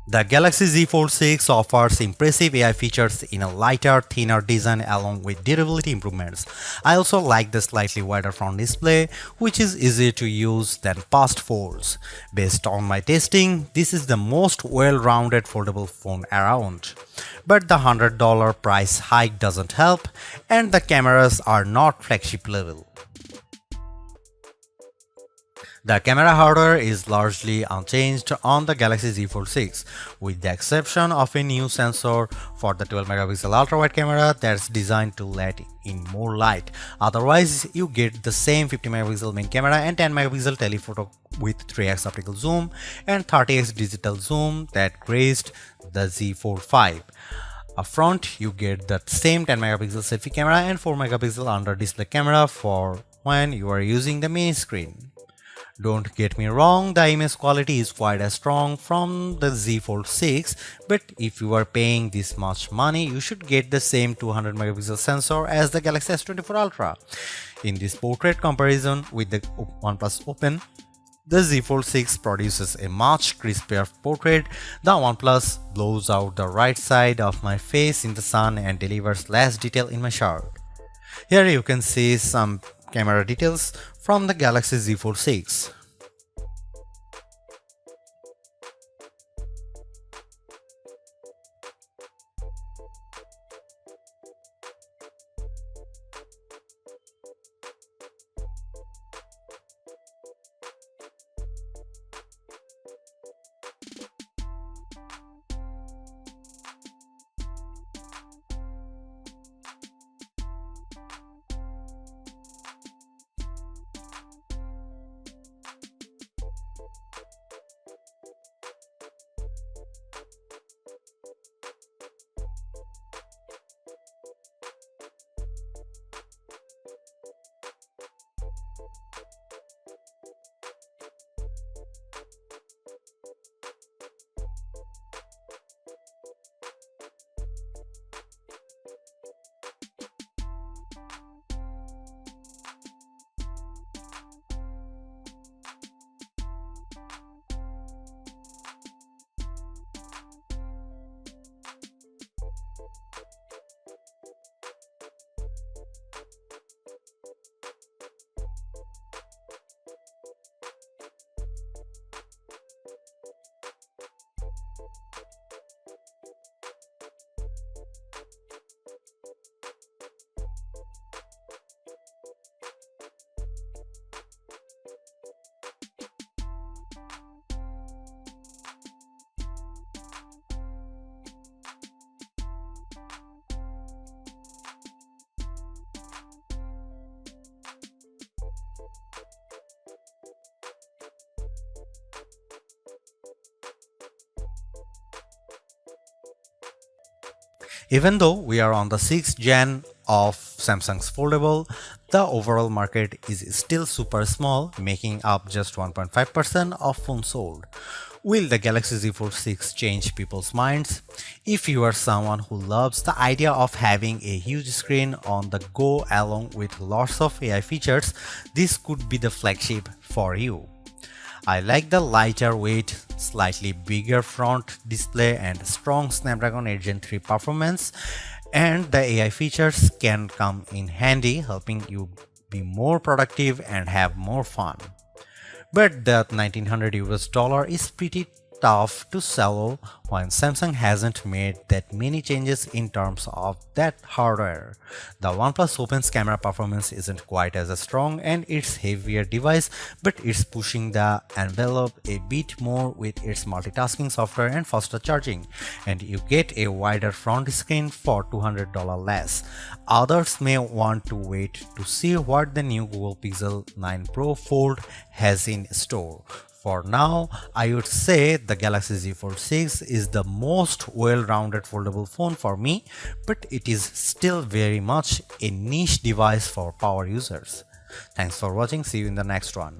The Galaxy Z Fold 6 offers impressive AI features in a lighter, thinner design along with durability improvements. I also like the slightly wider front display, which is easier to use than past folds. Based on my testing, this is the most well-rounded foldable phone around. But the $100 price hike doesn't help, and the cameras are not flagship level. The camera hardware is largely unchanged on the Galaxy Z Fold 6, with the exception of a new sensor for the 12 megapixel ultra-wide camera that's designed to let in more light. Otherwise, you get the same 50 megapixel main camera and 10 megapixel telephoto with 3x optical zoom and 30x digital zoom that graced the Z Fold 5. Up front, you get the same 10 megapixel selfie camera and 4 megapixel under display camera for when you are using the mini screen. Don't get me wrong, the image quality is quite as strong from the Z Fold 6, but if you are paying this much money, you should get the same 200 megapixel sensor as the Galaxy S24 Ultra. In this portrait comparison with the OnePlus Open, the Z Fold 6 produces a much crispier portrait. The OnePlus blows out the right side of my face in the sun and delivers less detail in my shirt. Here you can see some camera details from the Galaxy Z Fold 6. Even though we are on the 6th gen of Samsung's foldable, the overall market is still super small, making up just 1.5% of phones sold. Will the Galaxy Z Fold 6 change people's minds? If you are someone who loves the idea of having a huge screen on the go along with lots of AI features, this could be the flagship for you. I like the lighter weight, slightly bigger front display and strong Snapdragon 8 Gen 3 performance, and the AI features can come in handy, helping you be more productive and have more fun. But the 1900 US dollar is pretty tough to swallow when Samsung hasn't made that many changes in terms of that hardware. The OnePlus Open's camera performance isn't quite as strong and it's heavier device, but it's pushing the envelope a bit more with its multitasking software and faster charging, and you get a wider front screen for $200 less. Others may want to wait to see what the new Google Pixel 9 Pro Fold has in store. For now, I would say the Galaxy Z Fold 6 is the most well-rounded foldable phone for me, but it is still very much a niche device for power users. Thanks for watching, see you in the next one.